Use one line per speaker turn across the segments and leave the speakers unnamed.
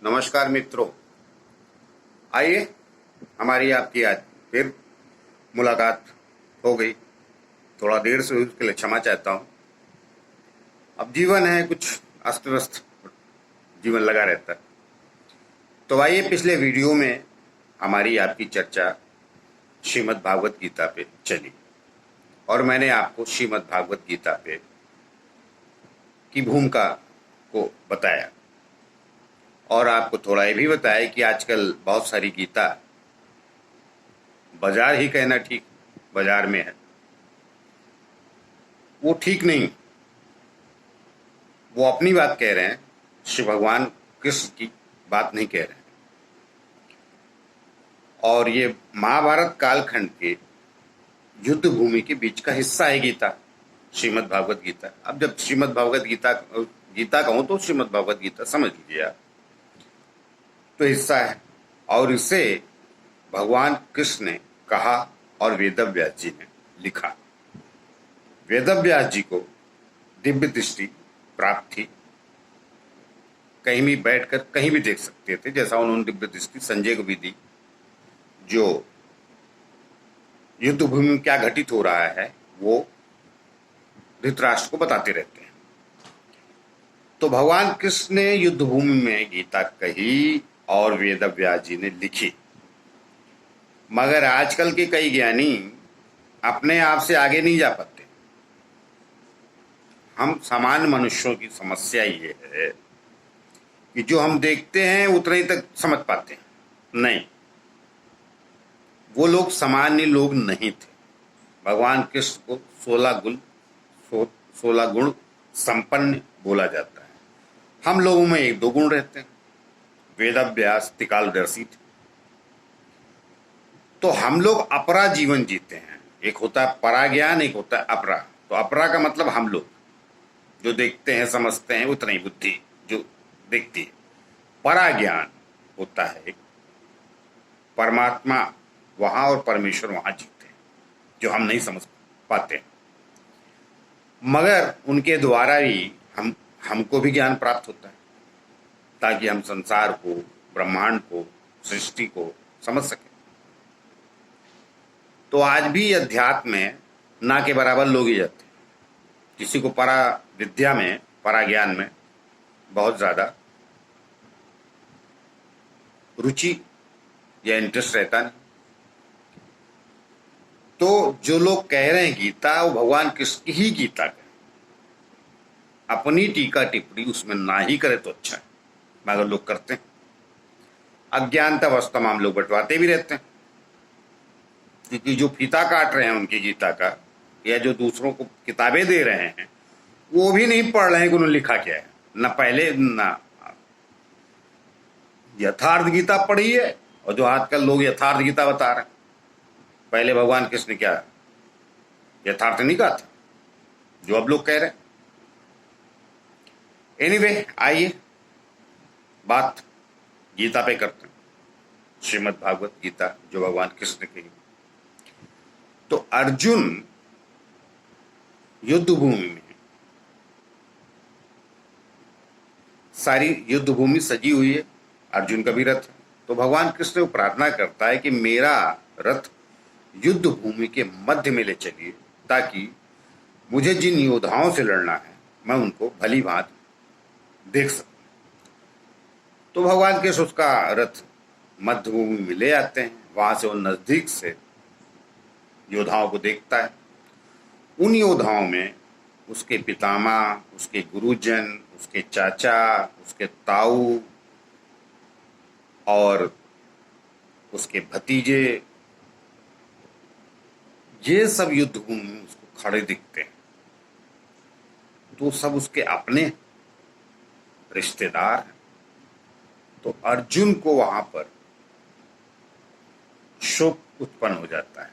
नमस्कार मित्रों। आइए, हमारी आपकी आज फिर मुलाकात हो गई। थोड़ा देर से हुई, उसके लिए क्षमा चाहता हूँ। अब जीवन है, कुछ अस्त व्यस्त जीवन लगा रहता है। तो आइए, पिछले वीडियो में हमारी आपकी चर्चा श्रीमद् भागवत गीता पे चली और मैंने आपको श्रीमद् भागवत गीता पे की भूमिका को बताया और आपको थोड़ा ये भी बताया कि आजकल बहुत सारी गीता बाजार ही कहना ठीक, बाजार में है, वो ठीक नहीं। वो अपनी बात कह रहे हैं, श्री भगवान कृष्ण की बात नहीं कह रहे हैं। और ये महाभारत कालखंड के युद्ध भूमि के बीच का हिस्सा है गीता, श्रीमद् भागवत गीता। अब जब श्रीमद् भागवत गीता गीता कहूं तो श्रीमद् भागवत गीता समझ लीजिए आप, तो हिस्सा है। और इसे भगवान कृष्ण ने कहा और वेदव्यास जी ने लिखा। वेदव्यास जी को दिव्य दृष्टि प्राप्त थी, कहीं भी बैठकर कहीं भी देख सकते थे, जैसा उन्होंने दिव्य दृष्टि संजय को भी दी, जो युद्ध भूमि में क्या घटित हो रहा है वो धृतराष्ट्र को बताते रहते हैं। तो भगवान कृष्ण ने युद्ध भूमि में गीता कही और वेदव्यास जी ने लिखी। मगर आजकल के कई ज्ञानी अपने आप से आगे नहीं जा पाते। हम सामान्य मनुष्यों की समस्या ये है कि जो हम देखते हैं उतना ही तक समझ पाते हैं। नहीं, वो लोग सामान्य लोग नहीं थे। भगवान कृष्ण को 16 गुण संपन्न बोला जाता है। हम लोगों में 1-2 गुण रहते हैं। वेदव्यास त्रिकालदर्शी थे, तो हम लोग अपरा जीवन जीते हैं। एक होता है परा ज्ञान, एक होता है अपरा। तो अपरा का मतलब हम लोग जो देखते हैं समझते हैं, उतना ही बुद्धि जो देखती है। परा ज्ञान होता है एक, परमात्मा वहां और परमेश्वर वहां जीते हैं, जो हम नहीं समझ पाते। मगर उनके द्वारा ही हमको भी ज्ञान प्राप्त होता है, ताकि हम संसार को, ब्रह्मांड को, सृष्टि को समझ सकें। तो आज भी अध्यात्म में ना के बराबर लोग ही जाते हैं। किसी को परा विद्या में, परा ज्ञान में बहुत ज्यादा रुचि या इंटरेस्ट रहता नहीं। तो जो लोग कह रहे हैं गीता, वो भगवान कृष्ण की ही गीता है। अपनी टीका टिप्पणी उसमें ना ही करे तो अच्छा है, मगर लोग करते हैं। अज्ञानतावश तमाम लोग बंटवाते भी रहते हैं, क्योंकि जो फीता काट रहे हैं उनकी गीता का, या जो दूसरों को किताबें दे रहे हैं, वो भी नहीं पढ़ रहे हैं कि उन्होंने लिखा क्या है। न पहले न यथार्थ गीता पढ़ी है, और जो आजकल लोग यथार्थ गीता बता रहे हैं। पहले भगवान कृष्ण ने क्या यथार्थ नहीं कहा था जो अब लोग कह रहे हैं। एनीवे, आइए बात गीता पे करते हैं, श्रीमद् भागवत गीता जो भगवान कृष्ण ने कही। तो अर्जुन युद्ध भूमि में, सारी युद्ध भूमि सजी हुई है, अर्जुन का भी रथ है। तो भगवान कृष्ण को प्रार्थना करता है कि मेरा रथ युद्ध भूमि के मध्य में ले चलिए, ताकि मुझे जिन योद्धाओं से लड़ना है मैं उनको भली भांति देख सकूं। तो भगवान कृष्ण उसका रथ मध्य भूमि में ले आते हैं। वहां से वो नजदीक से योद्धाओं को देखता है। उन योद्धाओं में उसके पितामह, उसके गुरुजन, उसके चाचा, उसके ताऊ और उसके भतीजे, ये सब युद्ध भूमि में उसको खड़े दिखते हैं। तो सब उसके अपने रिश्तेदार हैं। तो अर्जुन को वहां पर शोक उत्पन्न हो जाता है,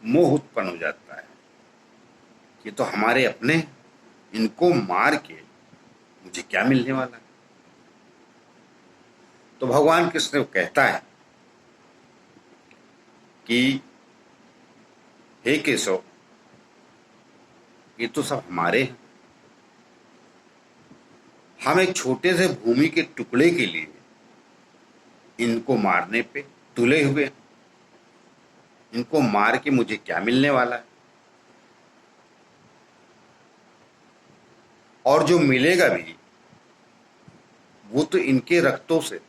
मोह उत्पन्न हो जाता है। ये तो हमारे अपने, इनको मार के मुझे क्या मिलने वाला है। तो भगवान कृष्ण कहता है कि हे केशव, ये तो सब हमारे हैं, हम एक छोटे से भूमि के टुकड़े के लिए इनको मारने पे तुले हुए हैं। इनको मार के मुझे क्या मिलने वाला है? और जो मिलेगा भी वो तो इनके रक्तों से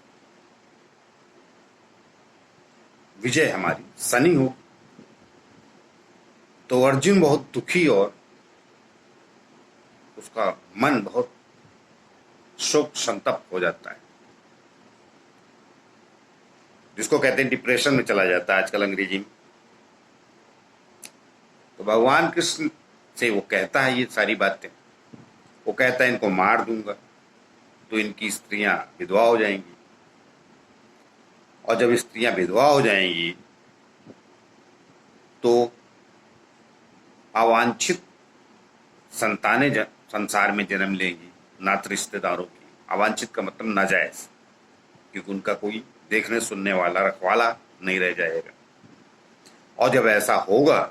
विजय हमारी सनी हो। तो अर्जुन बहुत दुखी और उसका मन बहुत शोक संतप्त हो जाता है, जिसको कहते हैं डिप्रेशन में चला जाता है आजकल अंग्रेजी में। तो भगवान कृष्ण से वो कहता है ये सारी बातें। वो कहता है इनको मार दूंगा तो इनकी स्त्रियां विधवा हो जाएंगी, और जब स्त्रियां विधवा हो जाएंगी तो अवांछित संतानें संसार में जन्म लेंगी, नात रिश्तेदारों की। अवांछित का मतलब नाजायज, क्योंकि उनका कोई देखने सुनने वाला रखवाला नहीं रह जाएगा। और जब ऐसा होगा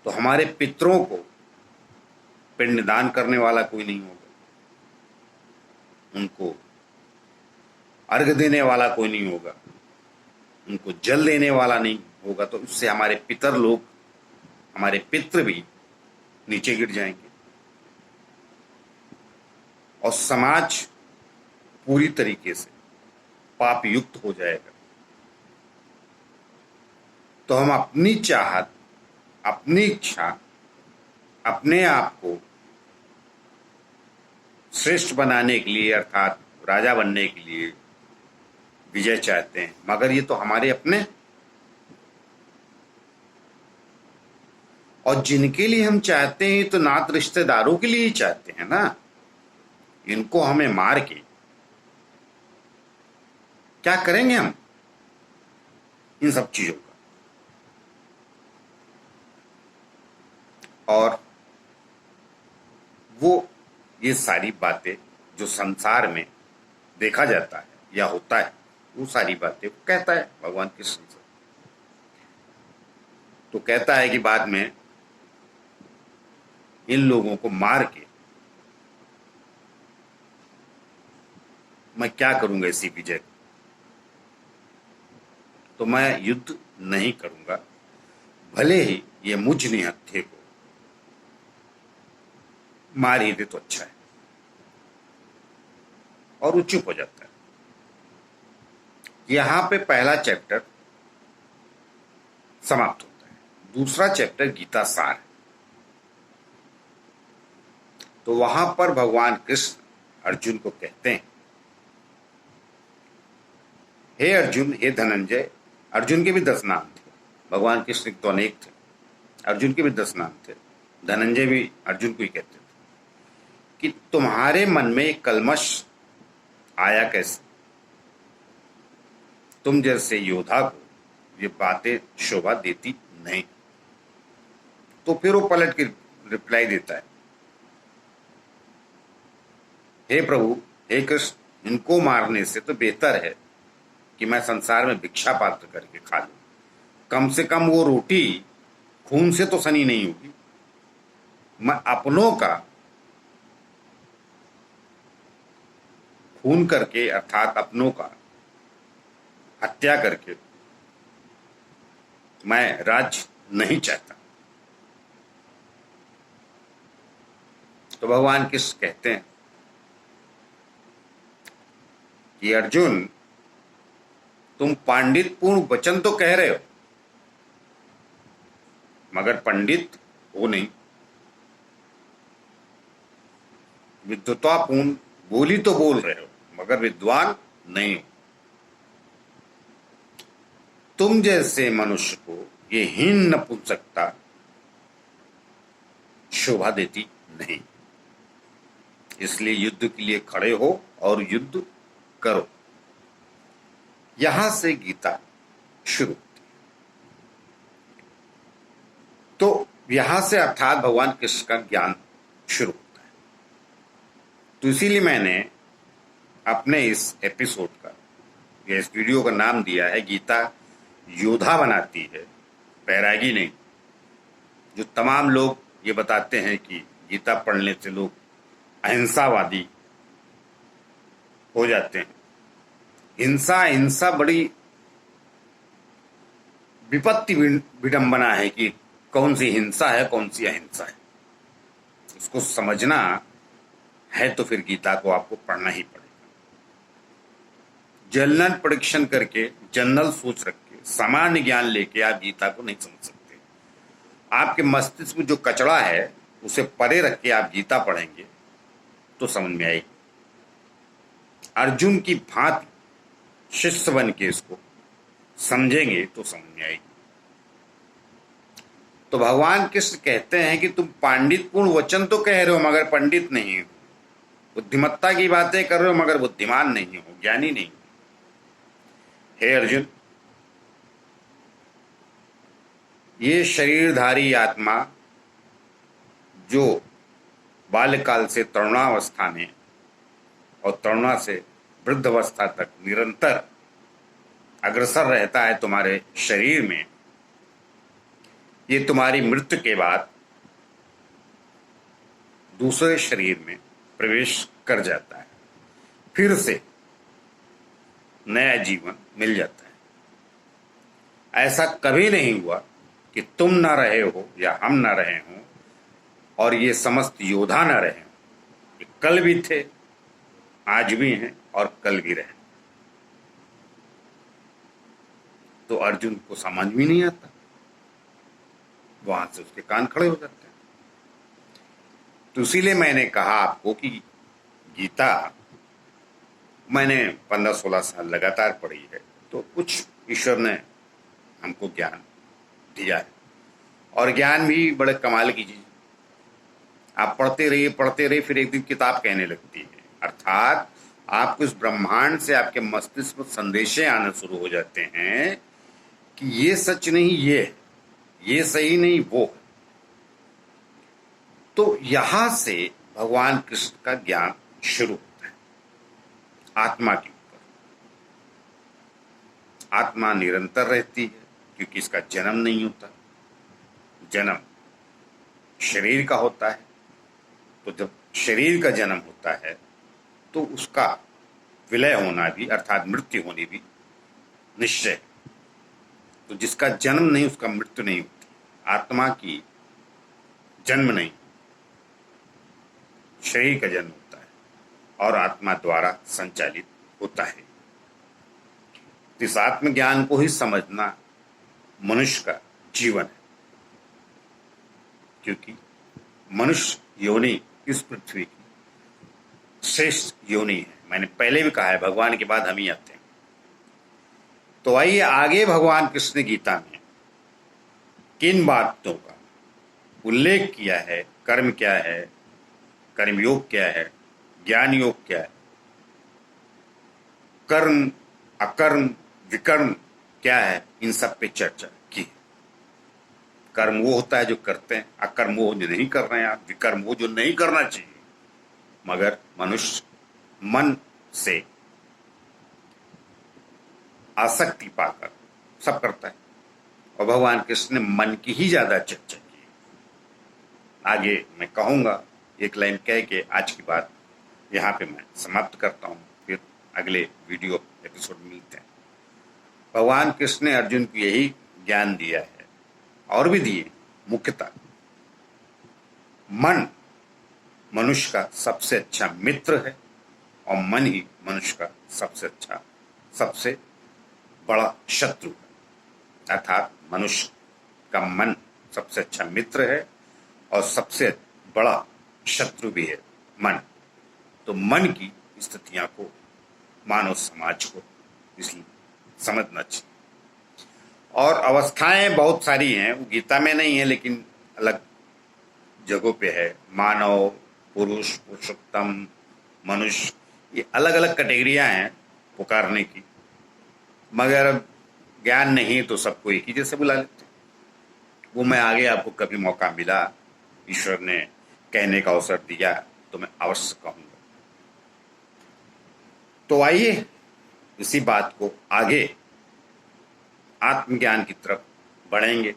तो हमारे पितरों को पिंडदान करने वाला कोई नहीं होगा, उनको अर्घ देने वाला कोई नहीं होगा, उनको जल देने वाला नहीं होगा। तो उससे हमारे पितर लोग, हमारे पितृ भी नीचे गिर जाएंगे और समाज पूरी तरीके से पाप युक्त हो जाएगा। तो हम अपनी चाहत, अपनी इच्छा, अपने आप को श्रेष्ठ बनाने के लिए, अर्थात राजा बनने के लिए विजय चाहते हैं, मगर ये तो हमारे अपने, और जिनके लिए हम चाहते हैं तो नात रिश्तेदारों के लिए ही चाहते हैं ना। इनको हमें मार के क्या करेंगे हम इन सब चीजों का? और वो ये सारी बातें जो संसार में देखा जाता है या होता है, वो सारी बातें कहता है भगवान कृष्ण से। तो कहता है कि बाद में इन लोगों को मार के मैं क्या करूंगा इसी विजय को? तो मैं युद्ध नहीं करूंगा, भले ही ये मुझ निहत्थे को मार ही दे तो अच्छा है। और वो चुप हो जाता है। यहां पे पहला चैप्टर समाप्त होता है। दूसरा चैप्टर गीता सार है। तो वहां पर भगवान कृष्ण अर्जुन को कहते हैं, हे अर्जुन, हे धनंजय। अर्जुन के भी 10 नाम थे, भगवान कृष्ण तो अनेक थे, अर्जुन के भी 10 नाम थे। धनंजय भी अर्जुन को ही कहते थे कि तुम्हारे मन में एक कलमश आया कैसे? तुम जैसे योद्धा को ये बातें शोभा देती नहीं। तो फिर वो पलट के रिप्लाई देता है, हे प्रभु, हे कृष्ण, इनको मारने से तो बेहतर है कि मैं संसार में भिक्षा पात्र करके खा लूं। कम से कम वो रोटी खून से तो सनी नहीं होगी। मैं अपनों का खून करके, अर्थात अपनों का हत्या करके मैं राज्य नहीं चाहता। तो भगवान कृष्ण कहते हैं कि अर्जुन, तुम पांडित्यपूर्ण वचन तो कह रहे हो, मगर पंडित हो नहीं। विद्वतापूर्ण बोली तो बोल रहे हो, मगर विद्वान नहीं हो। तुम जैसे मनुष्य को ये हीन नपुंसकता शोभा देती नहीं। इसलिए युद्ध के लिए खड़े हो और युद्ध करो। यहां से गीता शुरू होती है। तो यहां से अर्थात भगवान कृष्ण का ज्ञान शुरू होता है। तो इसीलिए मैंने अपने इस एपिसोड का या इस वीडियो का नाम दिया है, गीता योद्धा बनाती है, बैरागी नहीं। जो तमाम लोग ये बताते हैं कि गीता पढ़ने से लोग अहिंसावादी हो जाते हैं। हिंसा हिंसा बड़ी विपत्ति विडंबना है कि कौन सी हिंसा है कौन सी अहिंसा है। उसको समझना है तो फिर गीता को आपको पढ़ना ही पड़ेगा। जनरल प्रेडिक्शन करके, जनरल सोच रख के, सामान्य ज्ञान लेके आप गीता को नहीं समझ सकते। आपके मस्तिष्क में जो कचरा है उसे परे रख के आप गीता पढ़ेंगे तो समझ में आएगी। अर्जुन की भांति शिष्य बन के इसको समझेंगे तो समझ में आएगी। तो भगवान कृष्ण कहते हैं कि तुम पांडित्यपूर्ण वचन तो कह रहे हो मगर पंडित नहीं हो, बुद्धिमत्ता की बातें कर रहे हो मगर बुद्धिमान नहीं हो, ज्ञानी नहीं हो। हे अर्जुन, ये शरीरधारी आत्मा जो बाल्यकाल से तरुणावस्था में और तरुणा से वृद्धावस्था तक निरंतर अग्रसर रहता है तुम्हारे शरीर में, ये तुम्हारी मृत्यु के बाद दूसरे शरीर में प्रवेश कर जाता है, फिर से नया जीवन मिल जाता है। ऐसा कभी नहीं हुआ कि तुम ना रहे हो या हम ना रहे हों और ये समस्त योद्धा ना रहे हों। ये कल भी थे, आज भी हैं और कल भी रहे। तो अर्जुन को समझ भी नहीं आता, वहां से उसके कान खड़े हो जाते हैं। तो इसीलिए मैंने कहा आपको कि गीता मैंने 15-16 साल लगातार पढ़ी है, तो कुछ ईश्वर ने हमको ज्ञान दिया है। और ज्ञान भी बड़े कमाल की चीज, आप पढ़ते रहिए, फिर एक दिन किताब कहने लगती है। अर्थात आपको इस ब्रह्मांड से आपके मस्तिष्क में संदेशे आना शुरू हो जाते हैं कि ये सच नहीं, ये सही नहीं, वो। तो यहां से भगवान कृष्ण का ज्ञान शुरू होता है आत्मा के ऊपर। आत्मा निरंतर रहती है क्योंकि इसका जन्म नहीं होता। जन्म शरीर का होता है, तो जब शरीर का जन्म होता है तो उसका विलय होना भी, अर्थात मृत्यु होनी भी निश्चय है। तो जिसका जन्म नहीं उसका मृत्यु नहीं होती। आत्मा की जन्म नहीं, शरीर का जन्म होता है और आत्मा द्वारा संचालित होता है। इस आत्मज्ञान को ही समझना मनुष्य का जीवन है, क्योंकि मनुष्य योनि इस पृथ्वी की श्रेष्ठ योनि है। मैंने पहले भी कहा है, भगवान के बाद हम ही आते हैं। तो आइए आगे भगवान कृष्ण गीता में किन बातों का उल्लेख किया है, कर्म क्या है, कर्म योग क्या है, ज्ञान योग क्या है, कर्म अकर्म विकर्म क्या है, इन सब पे चर्चा की। कर्म वो होता है जो करते हैं, अकर्म वो जो नहीं कर रहे हैं आप, विकर्म वो जो नहीं करना चाहिए। मगर मनुष्य मन से आसक्ति पाकर सब करता है और भगवान कृष्ण ने मन की ही ज्यादा चर्चा की। आगे मैं कहूंगा, एक लाइन कह के आज की बात यहाँ पे मैं समाप्त करता हूँ, फिर अगले वीडियो एपिसोड में मिलते हैं। भगवान कृष्ण ने अर्जुन को यही ज्ञान दिया है और भी दिए। मुख्यतः मन मनुष्य का सबसे अच्छा मित्र है और मन ही मनुष्य का सबसे अच्छा, सबसे बड़ा शत्रु है। अर्थात मनुष्य का मन सबसे अच्छा मित्र है और सबसे बड़ा शत्रु भी है मन। तो मन की स्थितियां को मानव समाज को इसलिए समझना चाहिए। और अवस्थाएं बहुत सारी हैं, वो गीता में नहीं है लेकिन अलग जगहों पे है। मानव, पुरुष, पुरुषोत्तम, मनुष्य, ये अलग अलग कैटेगरियां हैं पुकारने की। मगर ज्ञान नहीं तो सबको एक ही जैसे बुला लेते। वो मैं आगे आपको कभी मौका मिला, ईश्वर ने कहने का अवसर दिया तो मैं अवश्य कहूंगा। तो आइए इसी बात को आगे आत्मज्ञान की तरफ बढ़ेंगे।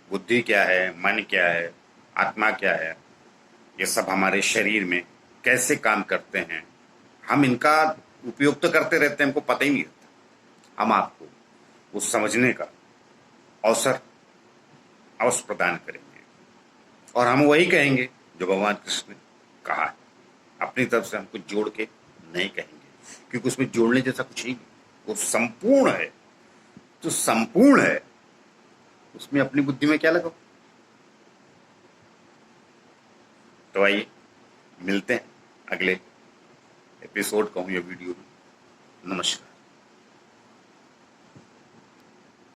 बुद्धि क्या है, मन क्या है, आत्मा क्या है, ये सब हमारे शरीर में कैसे काम करते हैं, हम इनका उपयोग तो करते रहते हैं, हमको पता ही नहीं रहता। हम आपको वो समझने का अवसर अवश्य प्रदान करेंगे और हम वही कहेंगे जो भगवान कृष्ण ने कहा है। अपनी तरफ से हम कुछ जोड़ के नहीं कहेंगे, क्योंकि उसमें जोड़ने जैसा कुछ ही नहीं, वो संपूर्ण है। तो संपूर्ण है, उसमें अपनी बुद्धि में क्या लगाओ। तो आइए मिलते हैं अगले एपिसोड कहूँ या वीडियो में। नमस्कार।